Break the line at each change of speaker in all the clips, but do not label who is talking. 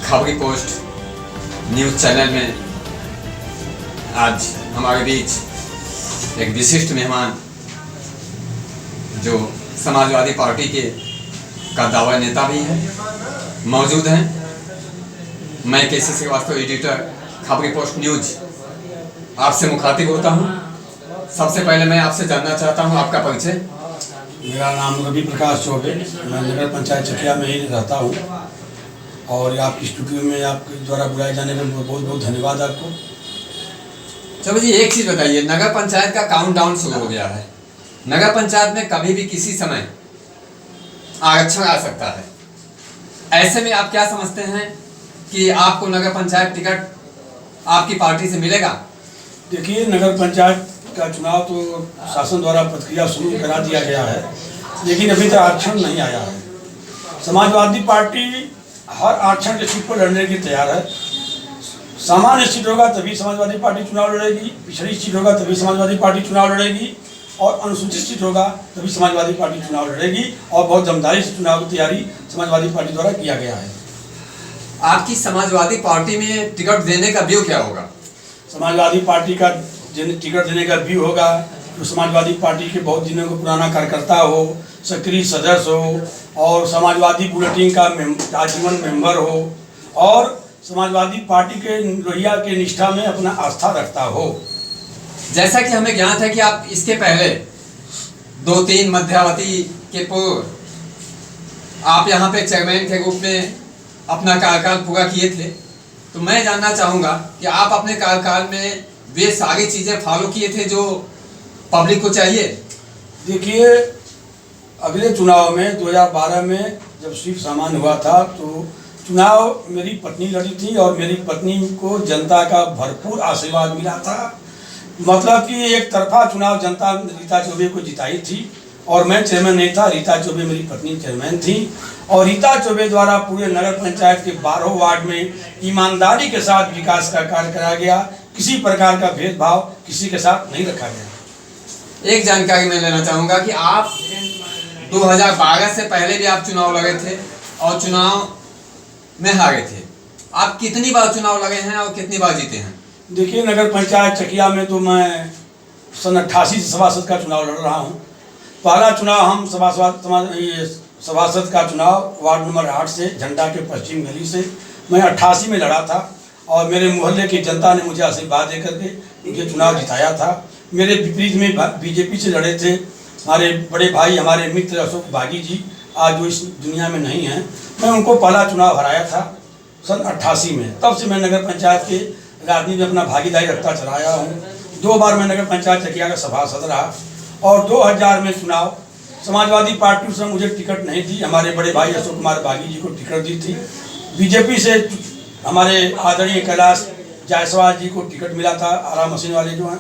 खबरी post news channel में आज हमारे बीच एक विशिष्ट मेहमान जो समाजवादी पार्टी के का दावा नेता भी है मौजूद हैं। मैं केसी श्रीवास्तव, एडिटर खबरी पोस्ट न्यूज़, आपसे मुखातिब होता हूं। सबसे पहले मैं आपसे जानना चाहता हूं आपका परिचय।
मेरा नाम रवि प्रकाश चौबे, मैं नगर पंचायत चकिया में ही रहता हूँ और आपकी स्टूडियो में आपके द्वारा बुलाए जाने में बहुत बहुत धन्यवाद आपको।
चलो जी, एक चीज़ बताइए, नगर पंचायत का काउंटडाउन शुरू हो गया है। नगर पंचायत में कभी भी किसी समय आरक्षण आ सकता है। ऐसे में आप क्या समझते हैं कि आपको नगर पंचायत टिकट आपकी पार्टी से मिलेगा?
देखिए, नगर पंचायत का चुनाव तो शासन द्वारा प्रक्रिया शुरू करा दिया गया है, लेकिन अभी तक आरक्षण नहीं आया है। समाजवादी पार्टी हर आरक्षण के सीट पर लड़ने की तैयार है। सामान्य सीट होगा तभी समाजवादी पार्टी चुनाव लड़ेगी, पिछड़ी सीट होगा तभी समाजवादी पार्टी चुनाव लड़ेगी और अनुसूचित सीट होगा तभी समाजवादी पार्टी चुनाव लड़ेगी और बहुत दमदारी से चुनाव की तैयारी समाजवादी पार्टी द्वारा किया गया है।
आपकी समाजवादी पार्टी में टिकट देने का व्यू क्या होगा?
समाजवादी पार्टी का टिकट देने का व्यू होगा जो समाजवादी पार्टी के बहुत दिनों का पुराना कार्यकर्ता हो, सक्रिय सदस्य हो और समाजवादी बुलेटिन का आजीवन मेंबर हो और समाजवादी पार्टी के रवैया के निष्ठा में अपना आस्था रखता हो।
जैसा कि हमें ज्ञात है कि आप इसके पहले 2-3 मध्यावधि के पूर्व आप यहाँ पे चेयरमैन के रूप में अपना कार्यकाल पूरा किए थे, तो मैं जानना चाहूँगा कि आप अपने कार्यकाल में वे सारी चीज़ें फॉलो किए थे जो पब्लिक को चाहिए?
देखिए, अगले चुनाव में 2012 में जब स्वीप सामान्य हुआ था तो चुनाव मेरी पत्नी लड़ी थी और मेरी पत्नी को जनता का भरपूर आशीर्वाद मिला था। मतलब कि एक तरफा चुनाव जनता रीता चौबे को जिताई थी और मैं चेयरमैन नहीं था, रीता चौबे मेरी पत्नी चेयरमैन थी और रीता चौबे द्वारा पूरे नगर पंचायत के 12 वार्ड में ईमानदारी के साथ विकास का कार्य कराया गया। किसी प्रकार का भेदभाव किसी के साथ नहीं रखा गया।
एक जानकारी मैं लेना चाहूँगा कि आप 2012 से पहले भी आप चुनाव लगे थे और चुनाव में हारे थे। आप कितनी बार चुनाव लगे हैं और कितनी बार जीते हैं?
देखिए, नगर पंचायत चकिया में तो मैं सन 88 से सभासद का चुनाव लड़ रहा हूँ। पहला चुनाव हम सभासद का चुनाव वार्ड नंबर 8 से झंडा के पश्चिम गली से मैं 88 में लड़ा था और मेरे मोहल्ले की जनता ने मुझे आशीर्वाद दे करके ये चुनाव जिताया था। मेरे विपरीत में बीजेपी से लड़े थे हमारे बड़े भाई, हमारे मित्र अशोक बागी जी, आज जो इस दुनिया में नहीं हैं। मैं उनको पहला चुनाव हराया था सन 88 में। तब से मैं नगर पंचायत के राजनीति में अपना भागीदारी रखता चला आया हूँ। 2 बार मैं नगर पंचायत चकिया का सभासद रहा और 2000 में चुनाव समाजवादी पार्टी से मुझे टिकट नहीं थी, हमारे बड़े भाई अशोक कुमार बागी जी को टिकट दी थी। बीजेपी से हमारे आदरणीय कैलाश जायसवाल जी को टिकट मिला था, आरा मशीन वाले जो हैं,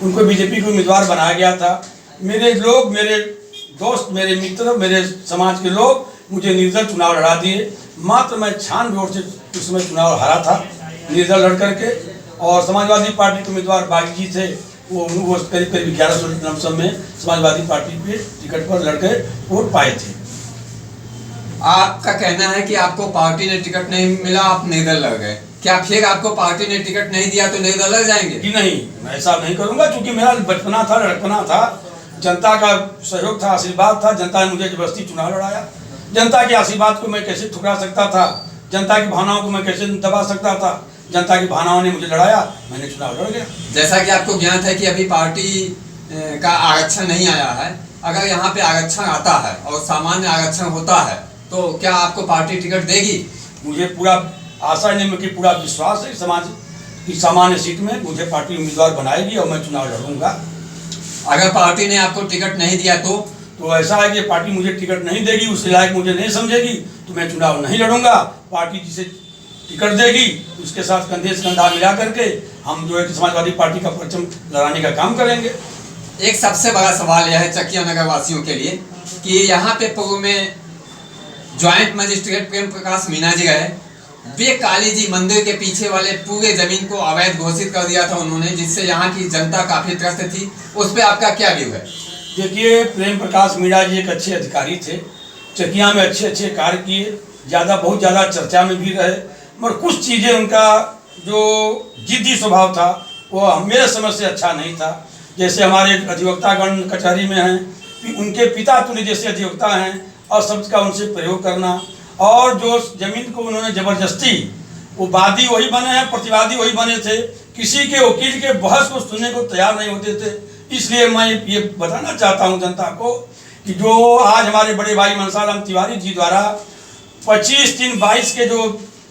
उनको बीजेपी को उम्मीदवार बनाया गया था। मेरे लोग, मेरे दोस्त, मेरे मित्र, मेरे समाज के लोग मुझे निर्दल चुनाव लड़ा दिए। मात्र मैं 96 वोट से उस समय चुनाव हारा था निर्दल लड़ करके और समाजवादी पार्टी के उम्मीदवार बागी जी थे, वो करीब 1100 लमसम में समाजवादी पार्टी पे टिकट पर लड़के वोट पाए थे।
आपका कहना है कि आपको पार्टी ने टिकट नहीं मिला, आप निर्दल लड़ गए। क्या फिर आपको पार्टी ने टिकट नहीं दिया तो निर्दल लड़ जाएंगे?
कि नहीं, मैं ऐसा नहीं करूंगा क्योंकि मेरा बचपना था, लड़कपना था, जनता का सहयोग था, आशीर्वाद था। जनता ने मुझे जबरदस्ती चुनाव लड़ाया। जनता के आशीर्वाद को मैं कैसे ठुकरा सकता था? जनता की भावनाओं को मैं कैसे दबा सकता था? जनता की भावनाओं ने मुझे लड़ाया, मैंने चुनाव लड़ गया।
जैसा कि आपको ज्ञात है कि अभी पार्टी का आरक्षण नहीं आया है, अगर यहाँ पे आरक्षण आता है और सामान्य आरक्षण होता है तो क्या आपको पार्टी टिकट देगी?
मुझे पूरा आशा नहीं कि पूरा विश्वास है समाज की सामान्य सीट में मुझे पार्टी उम्मीदवार बनाएगी और मैं चुनाव लड़ूंगा।
अगर पार्टी ने आपको टिकट नहीं दिया
तो ऐसा है कि पार्टी मुझे टिकट नहीं देगी, उसके लायक मुझे नहीं समझेगी तो मैं चुनाव नहीं लड़ूंगा। पार्टी जिसे टिकट देगी उसके साथ कंधे से कंधा मिला करके हम जो है कि समाजवादी पार्टी का परचम लहराने का काम करेंगे।
एक सबसे बड़ा सवाल यह है चकिया नगर वासियों के लिए कि यहाँ पे पूर्व में ज्वाइंट मजिस्ट्रेट प्रेम प्रकाश मीना जी गए, वे काली जी मंदिर के पीछे वाले पूरे जमीन को अवैध घोषित कर दिया था उन्होंने, जिससे यहाँ की जनता काफी त्रस्त थी। उस पर आपका क्या व्यू है?
देखिए, प्रेम प्रकाश मीणा जी एक अच्छे अधिकारी थे, चकिया में अच्छे कार्य किए, बहुत ज़्यादा चर्चा में भी रहे। मगर कुछ चीज़ें उनका जो जिद्दी स्वभाव था वो मेरे समझ से अच्छा नहीं था। जैसे हमारे अधिवक्तागण कचहरी में हैं, उनके पिता तुल्य जैसे अधिवक्ता हैं और शब्द का उनसे प्रयोग करना, और जो जमीन को उन्होंने जबरदस्ती, वो वादी वही बने हैं, प्रतिवादी वही बने थे, किसी के वकील के बहस को सुनने को तैयार नहीं होते थे। इसलिए मैं ये बताना चाहता हूँ जनता को कि जो आज हमारे बड़े भाई मनसाराम तिवारी जी द्वारा 25/3/22 के जो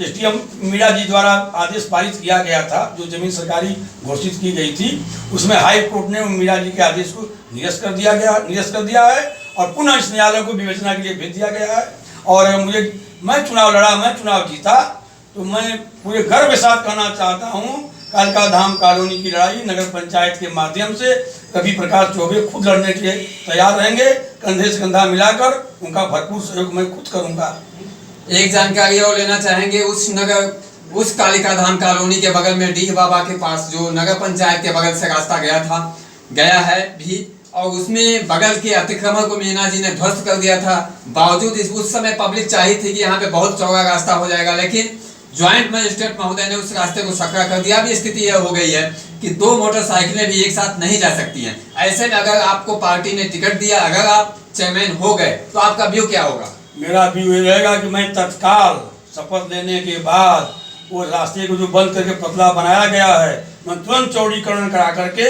एसडीएम मीणा जी द्वारा आदेश पारित किया गया था, जो जमीन सरकारी घोषित की गई थी, उसमें हाई कोर्ट ने मीणा जी के आदेश को निरस्त कर दिया है और पुनः इस न्यायालय को विवेचना के लिए भेज दिया गया है। और मैं चुनाव लड़ा, मैं चुनाव जीता, तो मैं पूरे गर्व के साथ कहना चाहता हूँ कालका धाम कॉलोनी की लड़ाई नगर पंचायत के माध्यम से रवि प्रकाश चौबे खुद लड़ने के लिए तैयार रहेंगे। कंधे से कंधा मिलाकर उनका भरपूर सहयोग मैं खुद करूंगा।
एक जानकारी और लेना चाहेंगे, उस कालिका धाम कॉलोनी के बगल में डीह बाबा के पास जो नगर पंचायत के बगल से रास्ता गया है भी, और उसमें बगल के अतिक्रमण को मीना जी ने ध्वस्त कर दिया था। बावजूद उस समय पब्लिक चाही थी कि यहाँ पे बहुत चौड़ा रास्ता हो जाएगा, लेकिन ज्वाइंट मजिस्ट्रेट महोदय ने उस रास्ते को सकरा कर दिया। अभी स्थिति यह हो गई है कि 2 मोटरसाइकिलें भी एक साथ नहीं जा सकती हैं। ऐसे में अगर आपको पार्टी ने टिकट दिया, अगर आप चेयरमैन हो गए, तो आपका व्यू क्या होगा?
मेरा व्यू ये रहेगा कि मैं तत्काल शपथ लेने के बाद वो रास्ते को जो बंद करके पतला बनाया गया है, मैं तुरंत चौड़ीकरण करा करके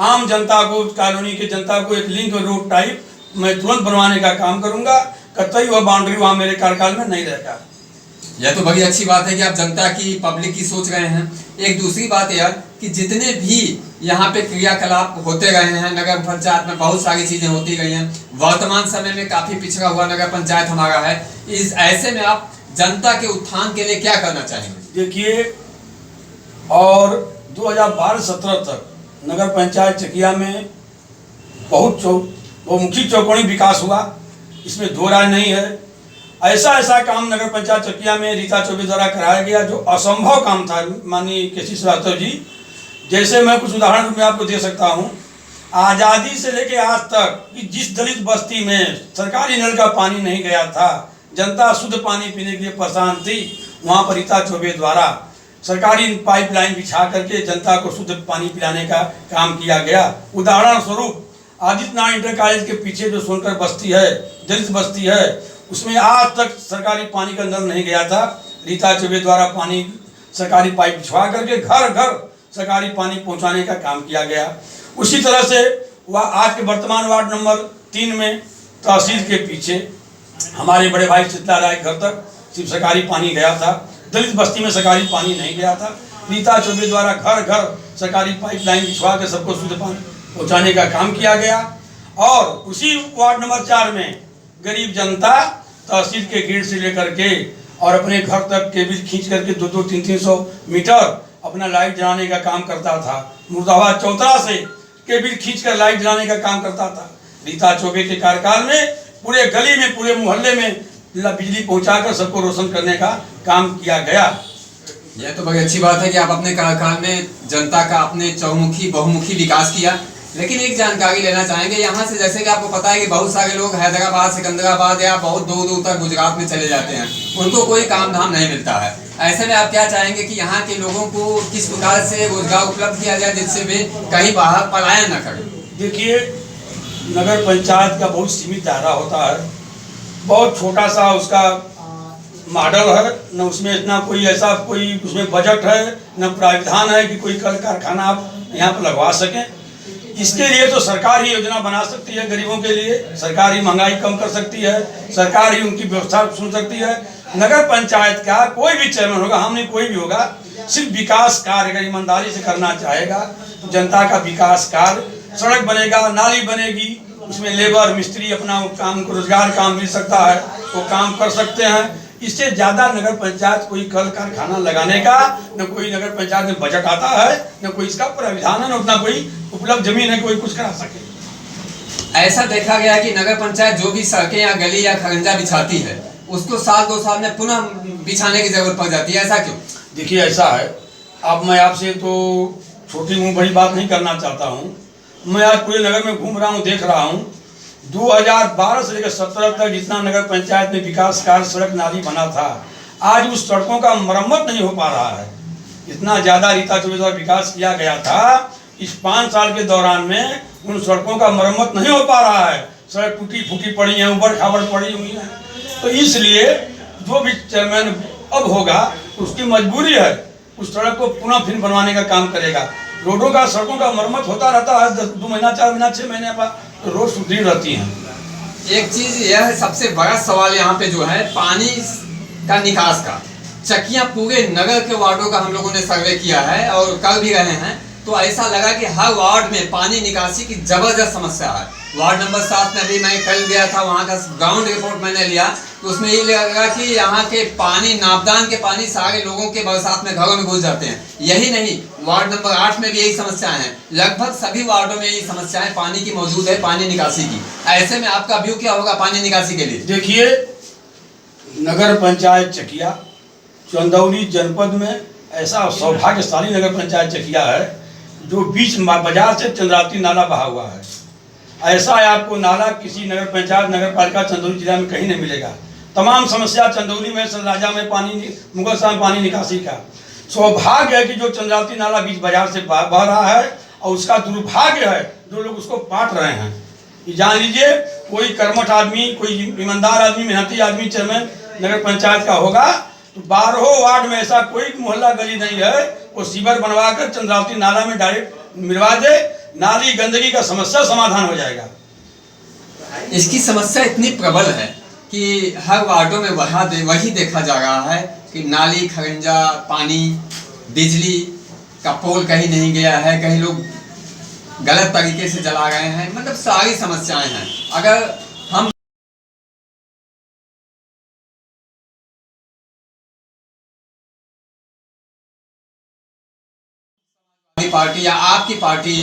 आम जनता को, कॉलोनी के जनता को एक लिंक रोड टाइप मैं तुरंत बनवाने का काम करूंगा। कतई वह बाउंड्री वहाँ मेरे कार्यकाल में नहीं रहेगा।
यह तो बड़ी अच्छी बात है कि आप जनता की, पब्लिक की सोच रहे हैं। एक दूसरी बात यार कि जितने भी यहाँ पे क्रियाकलाप होते गए हैं नगर पंचायत में, बहुत सारी चीजें होती गई हैं। वर्तमान समय में काफी पिछड़ा हुआ नगर पंचायत हमारा है। इस ऐसे में आप जनता के उत्थान के लिए क्या करना चाहेंगे?
देखिए, और 2012-17 तक नगर पंचायत चकिया में बहुमुखी चौकोनी विकास हुआ, इसमें दो राय नहीं है। ऐसा काम नगर पंचायत चकिया में रीता चौबे द्वारा कराया गया जो असंभव काम था। माननीय केसी श्रीवास्तव जी, जैसे मैं कुछ उदाहरण रूप में आपको दे सकता हूँ। आज़ादी से लेके आज तक कि जिस दलित बस्ती में सरकारी नल का पानी नहीं गया था, जनता शुद्ध पानी पीने के लिए परेशान थी, वहाँ पर रीता चौबे द्वारा सरकारी पाइपलाइन बिछा करके जनता को शुद्ध पानी पिलाने का काम किया गया। उदाहरण स्वरूप आदित्यनाथ इंटर कॉलेज के पीछे जो सोनकर बस्ती है, दलित बस्ती है, उसमें आज तक सरकारी पानी का नल नहीं गया था। रीता चौबे द्वारा पानी सरकारी पाइप बिछवा करके घर घर सरकारी पानी पहुंचाने का काम किया गया। उसी तरह से वह आज के वर्तमान वार्ड नंबर 3 में तहसील के पीछे हमारे बड़े भाई शीतला राय घर तक सिर्फ सरकारी पानी गया था। दलित बस्ती में सरकारी पानी नहीं गया था। रीता चौबे द्वारा घर घर सरकारी पाइपलाइन बिछवा के सबको शुद्ध पानी पहुंचाने का काम किया गया। और उसी वार्ड नंबर 4 में गरीब जनता तहसील के गेट से लेकर के और अपने घर तक केबिल खींच करके 200, 300 मीटर अपना लाइट जलाने का काम करता था। मुर्दाबाद चौतरा से केबिल खींच कर लाइट जलाने का काम करता था। रीता चौबे के कार्यकाल में पूरे गली में, पूरे मोहल्ले में बिजली पहुंचाकर सबको रोशन करने का काम किया गया।
यह तो बड़ी अच्छी बात है कि आप अपने कार्यकाल में जनता का अपने चौमुखी बहुमुखी विकास किया। लेकिन एक जानकारी लेना चाहेंगे यहाँ से, जैसे कि आपको पता है कि बहुत सारे लोग हैदराबाद, सिकंदराबाद या बहुत दूर दूर तक गुजरात में चले जाते हैं, उनको कोई काम धाम नहीं मिलता है। ऐसे में आप क्या चाहेंगे कि यहाँ के लोगों को किस प्रकार से रोजगार उपलब्ध किया जाए जिससे वे कहीं बाहर पलायन न करें?
देखिए, नगर पंचायत का बहुत सीमित दायरा होता है, बहुत छोटा सा उसका मॉडल है, न उसमें इतना कोई ऐसा कोई उसमें बजट है, न प्राविधान है कि कोई कल कारखाना आप यहाँ पर लगवा सकें। इसके लिए तो सरकार ही योजना बना सकती है गरीबों के लिए, सरकार ही महंगाई कम कर सकती है, सरकार ही उनकी व्यवस्था सुन सकती है। नगर पंचायत का कोई भी चेयरमैन होगा, हम नहीं कोई भी होगा, सिर्फ विकास कार्य अगर ईमानदारी से करना चाहेगा तो जनता का विकास कार्य, सड़क बनेगा, नाली बनेगी, उसमें लेबर मिस्त्री अपना काम को रोजगार काम मिल सकता है, वो काम कर सकते हैं। इससे ज़्यादा नगर पंचायत कोई कल कारखाना लगाने का न कोई नगर पंचायत में बजट आता है, न कोई इसका प्राविधान है, न उतना कोई उपलब्ध जमीन है कोई कुछ करा सके।
ऐसा देखा गया कि नगर पंचायत जो भी सड़कें या गली या खरंजा बिछाती है उसको 1-2 साल में पुनः बिछाने की जरूरत पड़ जाती है। ऐसा क्यों?
देखिए, ऐसा है, अब मैं आपसे तो छोटी मुँह बड़ी बात नहीं करना चाहता हूँ। मैं आज पूरे नगर में घूम रहा हूँ, देख रहा हूँ 2012 से लेकर 17 तक जितना नगर पंचायत में विकास कार्य, सड़क नाली बना था, आज उस सड़कों का मरम्मत नहीं हो पा रहा है। इतना ज़्यादा रीता चौबे द्वारा विकास किया गया था, इस 5 साल के दौरान में उन सड़कों का मरम्मत नहीं हो पा रहा है। सड़क टूटी फूटी पड़ी है, उबड़ खाबड़ पड़ी हुई है। तो इसलिए जो भी चेयरमैन अब होगा उसकी मजबूरी है उस सड़क को पुनः फिर बनवाने का काम करेगा। रोडों का सड़कों का मरम्मत होता रहता है 2 महीना 4 महीना 6 महीने बाद तो रोड सुदृढ़ रहती हैं।
एक चीज यह है, सबसे बड़ा सवाल यहाँ पे जो है पानी का निकास का। चकियां पूरे नगर के वार्डों का हम लोगों ने सर्वे किया है और कर भी रहे हैं, तो ऐसा लगा कि हर वार्ड में पानी निकासी की जबरदस्त समस्या है। वार्ड नंबर 7 में अभी मैं कल गया था, वहाँ का ग्राउंड रिपोर्ट मैंने लिया, तो उसमें ये लगा कि यहाँ के पानी, नापदान के पानी सारे लोगों के बरसात में घरों में घुस जाते हैं। यही नहीं, वार्ड नंबर 8 में भी यही समस्याएं हैं। लगभग सभी वार्डों में यही समस्याएं पानी की मौजूद है, पानी निकासी की। ऐसे में आपका व्यू क्या होगा पानी निकासी के लिए?
देखिए, नगर पंचायत चकिया चंदौली जनपद में ऐसा सौभाग्यशाली नगर पंचायत चकिया है जो बीच बाजार से चंद्रावती नाला बहा हुआ है। ऐसा आपको नाला किसी नगर पंचायत नगर पालिका चंदौली जिला में कहीं नहीं मिलेगा। तमाम समस्या चंदौली में, सलराजा में पानी, मुगलसराय में पानी निकासी का सौभाग्य है कि जो चंद्रावती नाला बीच बाजार से बह रहा है, और उसका दुर्भाग्य है जो लोग उसको पाट रहे हैं। ये जान लीजिए, कोई कर्मठ आदमी, कोई ईमानदार आदमी, मेहनती आदमी चेयरमैन नगर पंचायत का होगा तो 12 वार्ड में ऐसा कोई मोहल्ला गली नहीं है वो सीवर बनवा कर चंद्रावती नाला में डायरेक्ट मिलवा दे, नाली गंदगी का समस्या समाधान हो जाएगा।
इसकी समस्या इतनी प्रबल है कि हर वार्डों में वही देखा जा रहा है कि नाली, खरंजा, पानी, बिजली का पोल कहीं नहीं गया है, कहीं लोग गलत तरीके से जला रहे हैं, मतलब सारी समस्याएं हैं। अगर हम पार्टी या आपकी पार्टी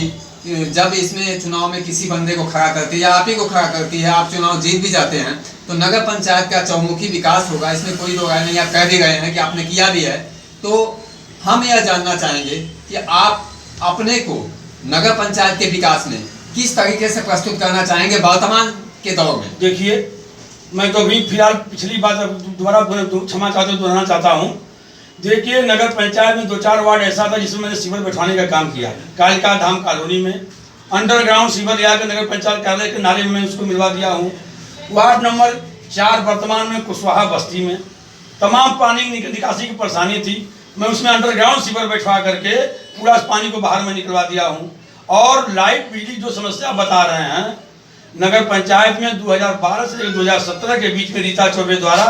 जब इसमें चुनाव में किसी बंदे को खड़ा करती है या आप ही को खड़ा करती है, आप चुनाव जीत भी जाते हैं, तो नगर पंचायत का चौमुखी विकास होगा, इसमें कोई दो राय नहीं। आप कह भी गए हैं कि आपने किया भी है, तो हम यह जानना चाहेंगे कि आप अपने को नगर पंचायत के विकास में किस तरीके से प्रस्तुत करना चाहेंगे वर्तमान के दौर में?
देखिए, मैं तो अभी फिलहाल पिछली बात दोबारा क्षमा दोहराना चाहता हूँ। देखिए, नगर पंचायत में 2-4 वार्ड ऐसा था जिसमें मैंने सीवर बैठाने का काम किया। कालिका धाम कॉलोनी में अंडरग्राउंड सीवर ले आकर नगर पंचायत कार्यालय के नाले में उसको मिलवा दिया हूँ। वार्ड नंबर 4 वर्तमान में कुशवाहा बस्ती में तमाम पानी की निकासी की परेशानी थी, मैं उसमें अंडरग्राउंड सीवर बैठवा करके पूरा पानी को बाहर में निकलवा दिया हूँ। और लाइट बिजली जो समस्या बता रहे हैं, नगर पंचायत में 2012 से 2017 के बीच में रीता चौबे द्वारा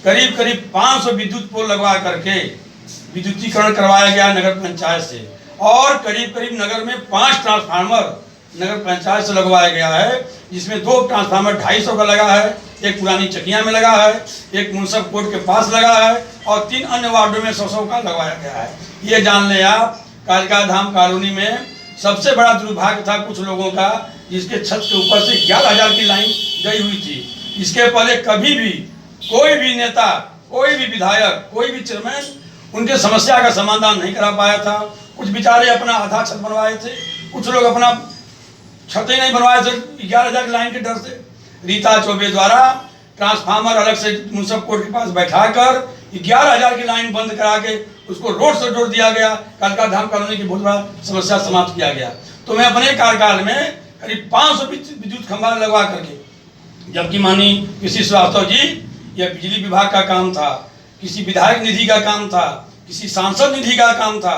करीब 500 विद्युत पोल लगवा करके विद्युतीकरण करवाया गया नगर पंचायत से, और करीब नगर में 5 ट्रांसफार्मर नगर पंचायत से लगवाया गया है, जिसमें 2 ट्रांसफार्मर 250 का लगा है, एक पुरानी चकिया में लगा है, एक मुनसब कोर्ट के पास लगा है, और 3 अन्य वार्डों में 100 का लगवाया गया है। ये जान लें आप, कालिका धाम कॉलोनी में सबसे बड़ा दुर्भाग्य था कुछ लोगों का, जिसके छत के ऊपर से 11,000 की लाइन गई हुई थी। इसके पहले कभी भी कोई भी नेता, कोई भी विधायक, कोई भी चेयरमैन उनके समस्या का समाधान नहीं करा पाया था। कुछ बेचारे अपना आधा छत बनवाए थे, कुछ लोग अपना छत ही नहीं बनवाए थे 11,000 की लाइन के डर से। रीता चौबे द्वारा ट्रांसफार्मर अलग से मुनसब कोर्ट के पास बैठाकर 11,000 की लाइन बंद करा के उसको रोड से जोड़ दिया गया। कालिका धाम कॉलोनी की बहुत बड़ा समस्या समाप्त किया गया। तो मैं अपने कार्यकाल में करीब 500 विद्युत खंभा लगवा करके, जबकि माननीय कृषि श्रीवास्तव जी, यह बिजली विभाग का काम था, किसी विधायक निधि का काम था, किसी सांसद निधि का काम था,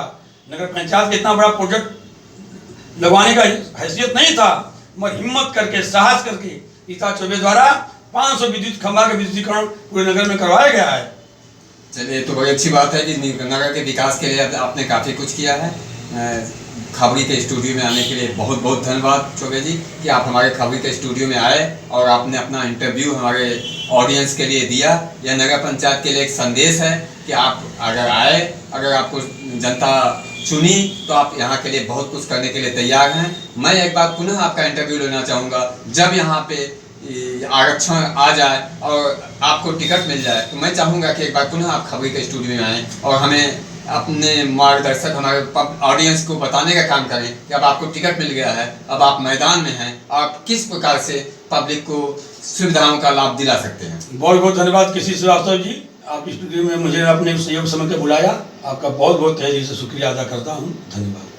नगर पंचायत का इतना बड़ा प्रोजेक्ट लगवाने का हैसियत नहीं था, मगर हिम्मत करके, साहस करके रीता चौबे द्वारा 500 विद्युत खंभा का विद्युतीकरण पूरे नगर में करवाया गया है।
चलिए, तो बड़ी अच्छी बात है कि नगर के विकास के लिए आपने काफ़ी कुछ किया है। खबरी के स्टूडियो में आने के लिए बहुत बहुत धन्यवाद चौबे जी कि आप हमारे खबरी के स्टूडियो में आए और आपने अपना इंटरव्यू हमारे ऑडियंस के लिए दिया। यह नगर पंचायत के लिए एक संदेश है कि आप अगर आए, अगर आपको जनता चुनी तो आप यहाँ के लिए बहुत कुछ करने के लिए तैयार हैं। मैं एक बार पुनः आपका इंटरव्यू लेना चाहूँगा, जब यहाँ पे आरक्षण आ जाए और आपको टिकट मिल जाए तो मैं चाहूँगा कि एक बार पुनः आप खबरी के स्टूडियो में आएँ और हमें अपने मार्गदर्शक, हमारे ऑडियंस को बताने का काम करें कि अब आपको टिकट मिल गया है, अब आप मैदान में हैं, आप किस प्रकार से पब्लिक को सुविधाओं का लाभ दिला सकते हैं।
बहुत बहुत धन्यवाद कृषि श्रीवास्तव जी। आप स्टूडियो में मुझे अपने सहयोग समझ के बुलाया, आपका बहुत बहुत तहे दिल से शुक्रिया अदा करता हूँ। धन्यवाद।